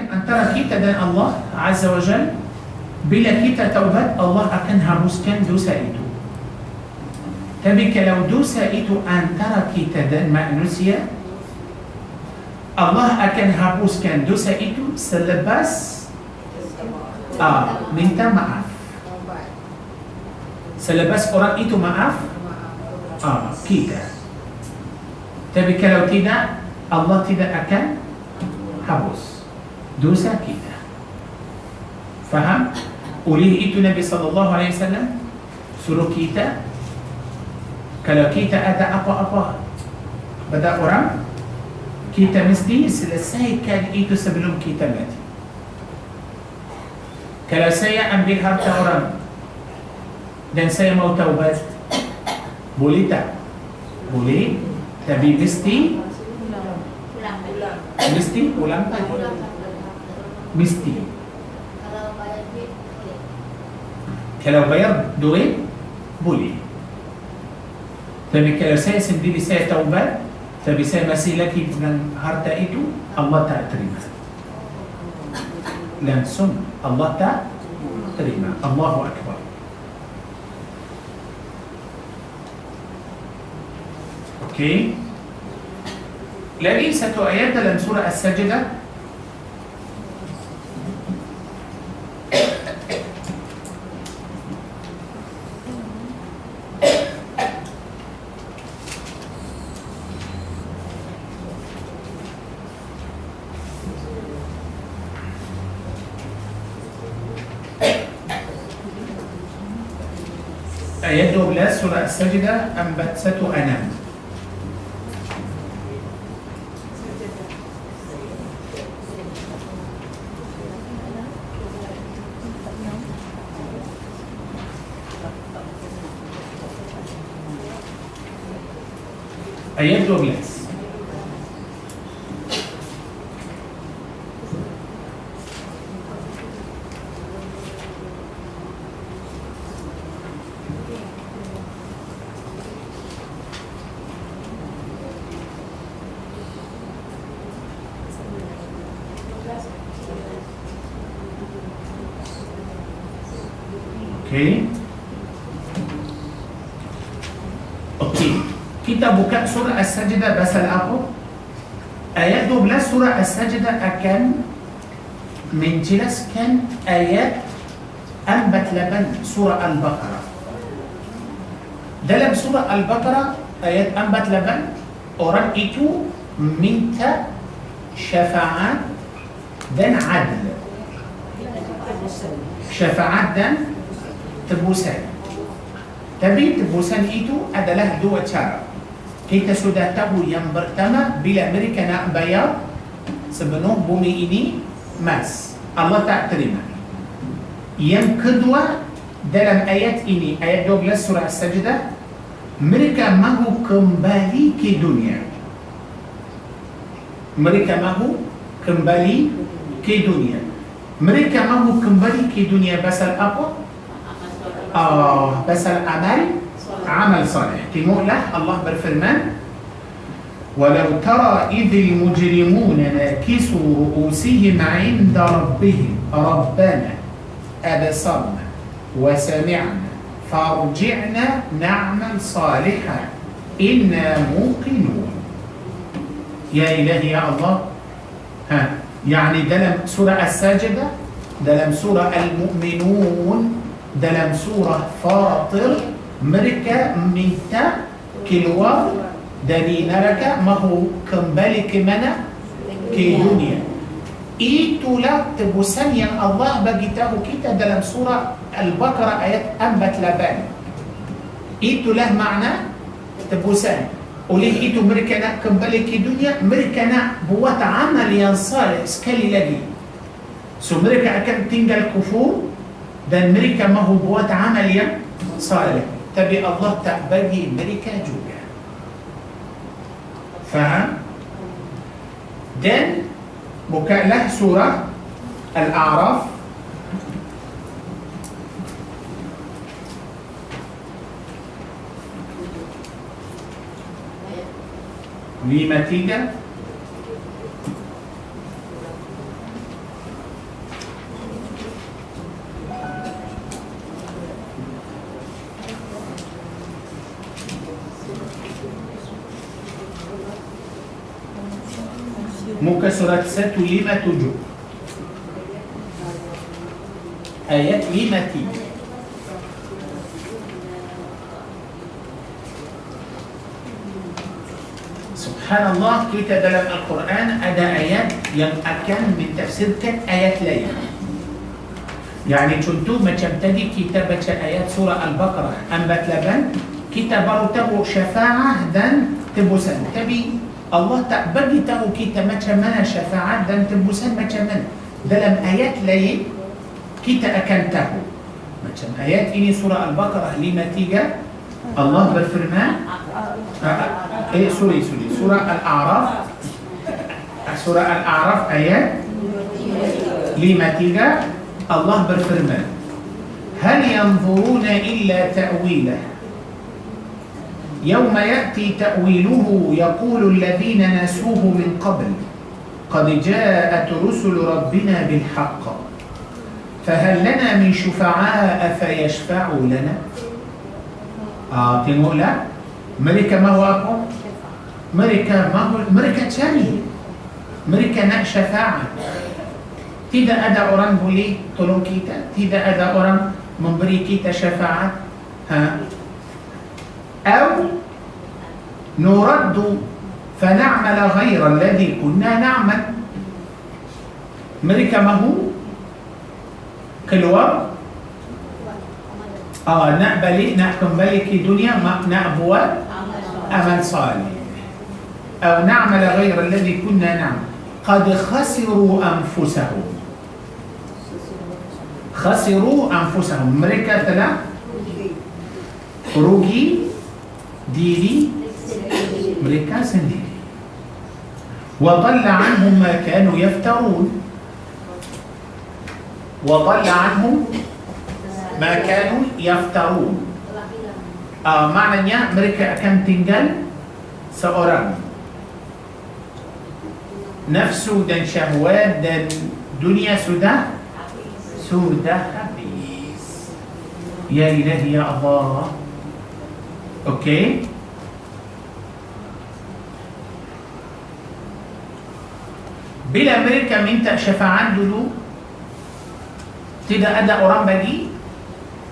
antara kita dan Allah Azza wa Jal. Bila kita taubat, Allah akan hapuskan dosa itu. Tapi kalau dosa itu antara kita dan manusia, Allah akan hapuskan dosa itu selepas minta maaf. Selepas orang itu maaf kita. Tapi kalau tidak, Allah tidak akan hapus dosa kita. Faham? Oleh itu Nabi SAW suruh kita, kalau kita ada apa-apa pada orang, kita mesti selesaikan itu sebelum kita mati. Kalau saya ambil harta orang dan saya mau taubat, boleh tak? Boleh, tapi mesti ulang balik. Mesti. Kalau bayar duit, boleh. Tapi kalau saya sendiri saya taubat, tapi saya masih lagi dengan harta itu, Allah tak terima. Langsung Allah tak terima. Allahu Akbar. Okey. Lagi satu ayat dalam surah As-Sajdah. Ayat 12 surah As-Sajdah 41-6. Ayat 12. Okey. Okey. Kita buka surah As-Sajdah pasal apa? Ayat 12 surah As-Sajdah akan menjelaskan ayat 48 surah Al-Baqarah. Dalam surah Al-Baqarah ayat 48, orang itu minta syafaat dan adl. Syafaat dan tebusan. Tapi tebusan itu adalah dua cara. Kita sudah tahu yang pertama, bila mereka nak bayar sepenuh bumi ini emas, Allah tak terima. Yang kedua, dalam ayat ini, ayat 12 surah As-Sajdah, mereka mahu kembali ke dunia. Mereka mahu kembali ke dunia. Mereka mahu kembali ke dunia pasal apa? Pasal amal salih. Tengoklah Allah berfirman, "Walau tara idhil mujrimuna nakisu ru'usihim 'inda rabbihim rabbana abasarna wa sami'na farji'na na'mal salihan inna muqinun." Ya ilahi ya Allah. Yani dalam surah As-Sajdah, dalam surah Al-Mu'minun, dalam surah Fatir, mereka minta keluar dari neraka, mahu kembali ke mana? Ke dunia. Itulah tebusan yang Allah bagi tahu kita dalam surah Al-Baqarah ayat 48. Itulah makna tebusan. Oleh itu mereka nak kembali ke dunia, mereka nak buat amal yang salih sekali lagi. So mereka akan tinggal kufur dan mereka mahu buat amal yang salih. Tapi Allah tak bagi mereka juga. Faham? Dan bukalah surah Al-A'raf lima tiga. muka surat 157 ayat 53. Subhanallah, kita dalam Al-Quran ada ayat yang akan mentafsirkan ayat lain. Yani contoh macam tadi kita baca ayat surah Al-Baqarah 48, kita baru tahu syafa'ah dan tebusan. Tapi Allah tak bagi tahu kita macam mana syafa'at dan tebusan macam mana. Dalam ayat lain kita akan tahu. Macam ayat ini surah Al-Baqarah 53, Allah berfirman surah Al-A'raf, surah Al-A'raf ayat 53, Allah berfirman, hal yanzuruna illa ta'wilah yawma ya'ti ta'wiluhu yaqulu alladhina nasuhu min qabl qad ja'at rusul rabbina bil haqq fahal lana min syufa'a fayashfa'u lana. Tengoklah, mereka mahu apa? Mereka cari, mereka nak syafaat. Tidak ada orang boleh tolong kita, tidak ada orang memberi kita syafaat. Atau nuraddu fana'mal ghayra alladhi kunna na'mal. Mereka mahu keluar, nak balik, nak kembali ke dunia, nak buat amal salih. Atau na'mal ghayra alladhi kunna na'mal. Qad khasiru anfusahum. Khasiru anfusahum, mereka telah rugi diri mereka sendiri. Wa dhalla anhum ma kanu yaftarun. Wa dhalla anhum ma kanu yaftarun. Maknanya mereka akan tinggal seorang. Nafsu dan syahwat dan dunia sudah habis. Ya ilahi ya Allah. Okey, bila mereka minta syafaat dulu tidak ada orang bagi,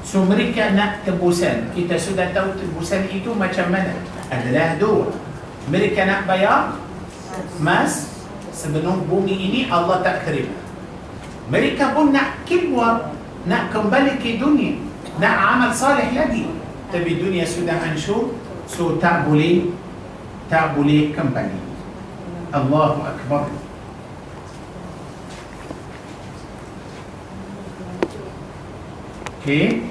so mereka nak tebusan. Kita sudah tahu tebusan itu macam mana, adalah dua. Mereka nak bayar mas sebelum bumi ini Allah tak terima. Mereka pun nak keluar, nak kembali ke dunia, nak amal salih lagi, tapi dunia sudah hancur, so tak boleh kembali. Allahu Akbar. Okay.